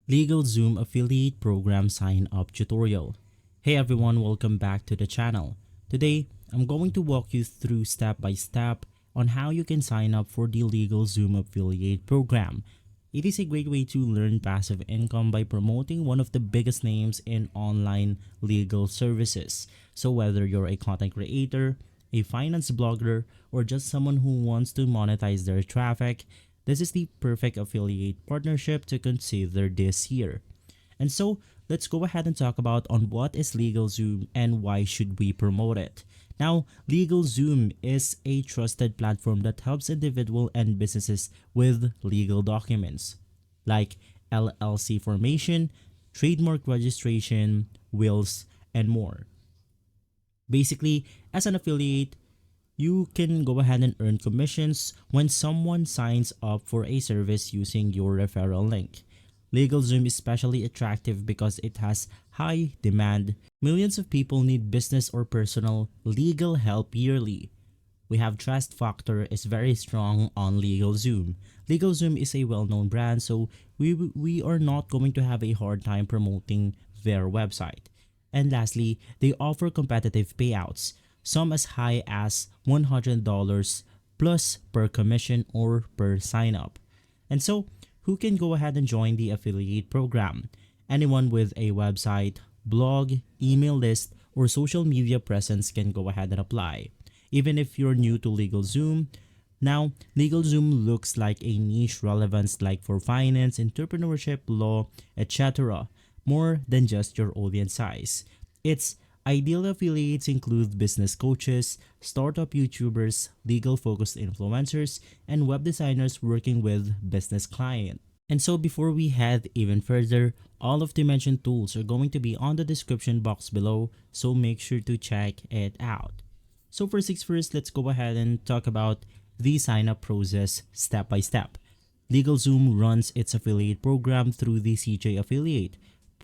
LegalZoom affiliate program sign up tutorial. Hey everyone, welcome back to the channel. Today, I'm going to walk you through step by step on how you can sign up for the LegalZoom affiliate program. It is a great way to learn passive income by promoting one of the biggest names in online legal services. So whether you're a content creator, a finance blogger, or just someone who wants to monetize their traffic, this is the perfect affiliate partnership to consider this year. And so, let's go ahead and talk about on what is LegalZoom and why should we promote it. Now, LegalZoom is a trusted platform that helps individuals and businesses with legal documents like LLC formation, trademark registration, wills, and more. Basically, as an affiliate, you can go ahead and earn commissions when someone signs up for a service using your referral link. LegalZoom is especially attractive because it has high demand. Millions of people need business or personal legal help yearly. We have trust factor is very strong on LegalZoom. LegalZoom is a well-known brand, so we are not going to have a hard time promoting their website. And lastly, they offer competitive payouts, some as high as $100 plus per commission or per sign up. And so, who can go ahead and join the affiliate program? Anyone with a website, blog, email list, or social media presence can go ahead and apply. Even if you're new to LegalZoom, now LegalZoom looks like a niche relevance like for finance, entrepreneurship, law, etc. more than just your audience size. Its ideal affiliates include business coaches, startup YouTubers, legal-focused influencers, and web designers working with business clients. And so before we head even further, all of the mentioned tools are going to be on the description box below, so make sure to check it out. So first things first, let's go ahead and talk about the sign-up process step by step. LegalZoom runs its affiliate program through the CJ Affiliate,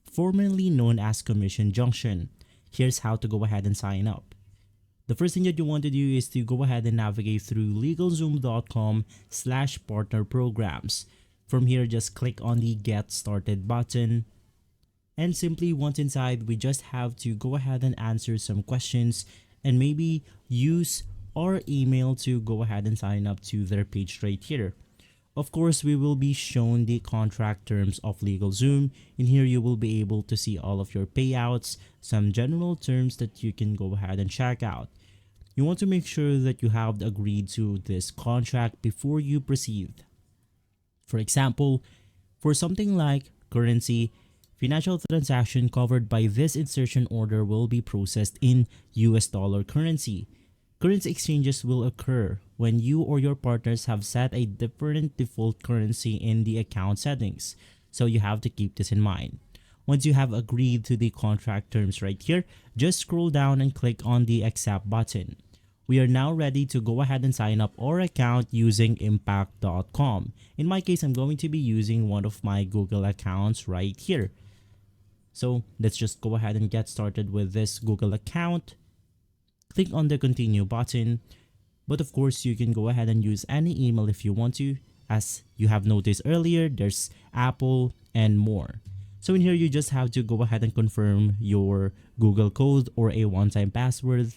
formerly known as Commission Junction. Here's how to go ahead and sign up. The first thing that you want to do is to go ahead and navigate through legalzoom.com/partner programs. From here, just click on the Get Started button. And simply once inside, we just have to go ahead and answer some questions and maybe use our email to go ahead and sign up to their page right here. Of course, we will be shown the contract terms of LegalZoom. In here, you will be able to see all of your payouts, some general terms that you can go ahead and check out. You want to make sure that you have agreed to this contract before you proceed. For example, for something like currency, financial transaction covered by this insertion order will be processed in US dollar currency. Currency exchanges will occur when you or your partners have set a different default currency in the account settings, so you have to keep this in mind. Once you have agreed to the contract terms right here, just scroll down and click on the accept button. We are now ready to go ahead and sign up our account using impact.com. In my case, I'm going to be using one of my Google accounts right here. So let's just go ahead and get started with this Google account. Click on the continue button, but of course you can go ahead and use any email if you want to. As you have noticed earlier, there's Apple and more. So in here, you just have to go ahead and confirm your Google code or a one-time password.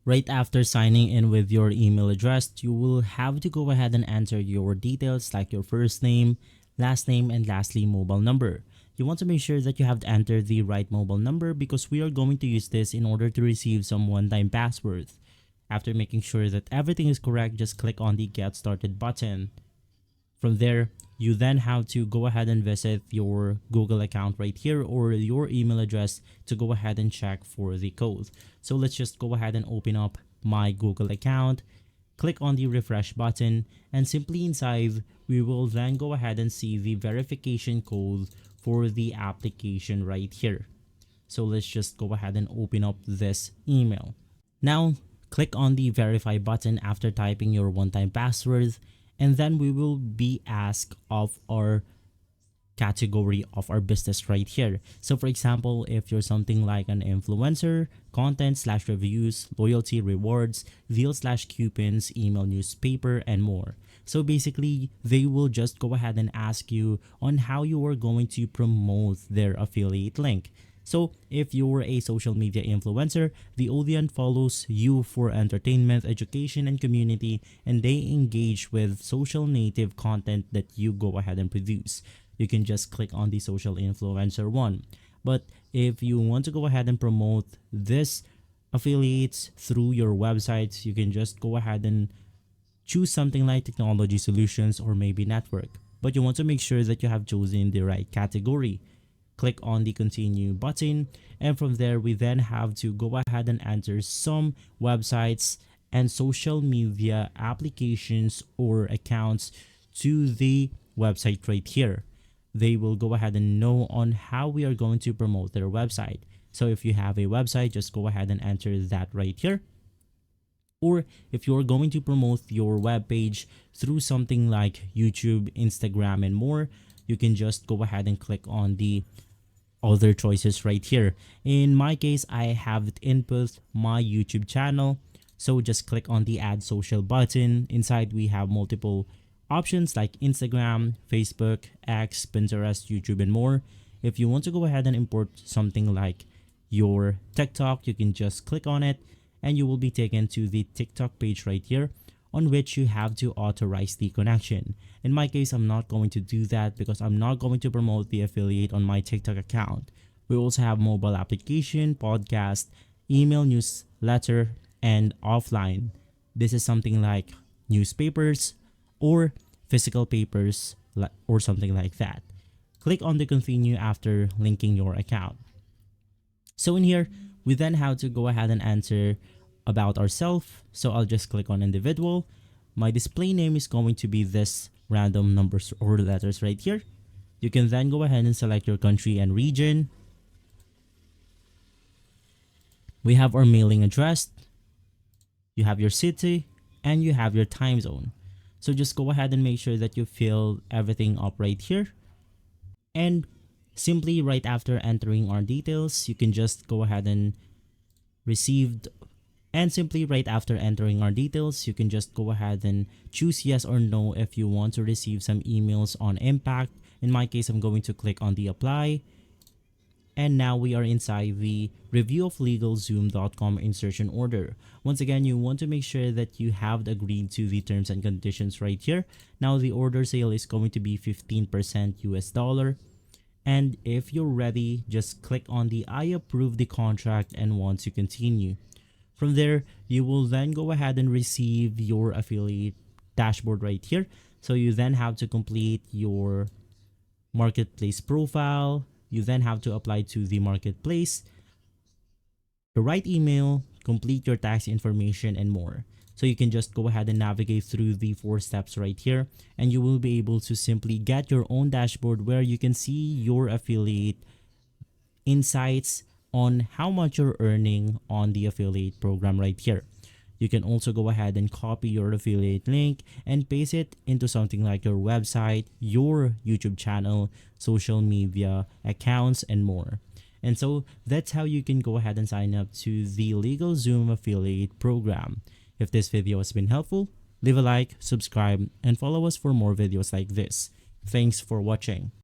Right after signing in with your email address, you will have to go ahead and enter your details like your first name, last name, and lastly mobile number. You want to make sure that you have to enter the right mobile number because we are going to use this in order to receive some one-time password. After making sure that everything is correct, just click on the Get Started button. From there, you then have to go ahead and visit your Google account right here or your email address to go ahead and check for the code. So let's just go ahead and open up my Google account. Click on the refresh button and simply inside, we will then go ahead and see the verification code for the application right here. So let's just go ahead and open up this email. Now, click on the verify button after typing your one-time password, and then we will be asked of our category of our business right here. So for example, if you're something like an influencer, content/reviews, loyalty rewards, deal/coupons, email newspaper, and more. So basically, they will just go ahead and ask you on how you are going to promote their affiliate link. So if you're a social media influencer, the audience follows you for entertainment, education, and community, and they engage with social native content that you go ahead and produce. You can just click on the social influencer one. But if you want to go ahead and promote this affiliates through your websites, you can just go ahead and choose something like technology solutions or maybe network. But you want to make sure that you have chosen the right category. Click on the continue button, and from there we then have to go ahead and enter some websites and social media applications or accounts to the website right here. They will go ahead and know on how we are going to promote their website. So if you have a website, just go ahead and enter that right here. Or if you're going to promote your web page through something like YouTube, Instagram, and more, you can just go ahead and click on the other choices right here. In my case, I have input my YouTube channel. So just click on the add social button. Inside we have multiple options like Instagram, Facebook, X, Pinterest, YouTube, and more. If you want to go ahead and import something like your TikTok, you can just click on it and you will be taken to the TikTok page right here, on which you have to authorize the connection. In my case, I'm not going to do that because I'm not going to promote the affiliate on my TikTok account. We also have mobile application, podcast, email newsletter, and offline. This is something like newspapers or physical papers or something like that. Click on the continue after linking your account. So in here, we then have to go ahead and enter about ourselves. So I'll just click on individual. My display name is going to be this random numbers or letters right here. You can then go ahead and select your country and region. We have our mailing address. You have your city and you have your time zone. So just go ahead and make sure that you fill everything up right here. And simply right after entering our details, you can just go ahead and received. And simply right after entering our details, you can just go ahead and choose yes or no if you want to receive some emails on impact. In my case, I'm going to click on the apply. And now we are inside the review of LegalZoom.com insertion order. Once again, you want to make sure that you have agreed to the terms and conditions right here. Now the order sale is going to be 15% US dollar. And if you're ready, just click on the I approve the contract and want to continue. From there, you will then go ahead and receive your affiliate dashboard right here. So you then have to complete your marketplace profile. You then have to apply to the marketplace, the right email, complete your tax information, and more. So you can just go ahead and navigate through the 4 steps right here, and you will be able to simply get your own dashboard where you can see your affiliate insights on how much you're earning on the affiliate program right here. You can also go ahead and copy your affiliate link and paste it into something like your website, your YouTube channel, social media accounts, and more. And so that's how you can go ahead and sign up to the LegalZoom affiliate program. If this video has been helpful, leave a like, subscribe, and follow us for more videos like this. Thanks for watching.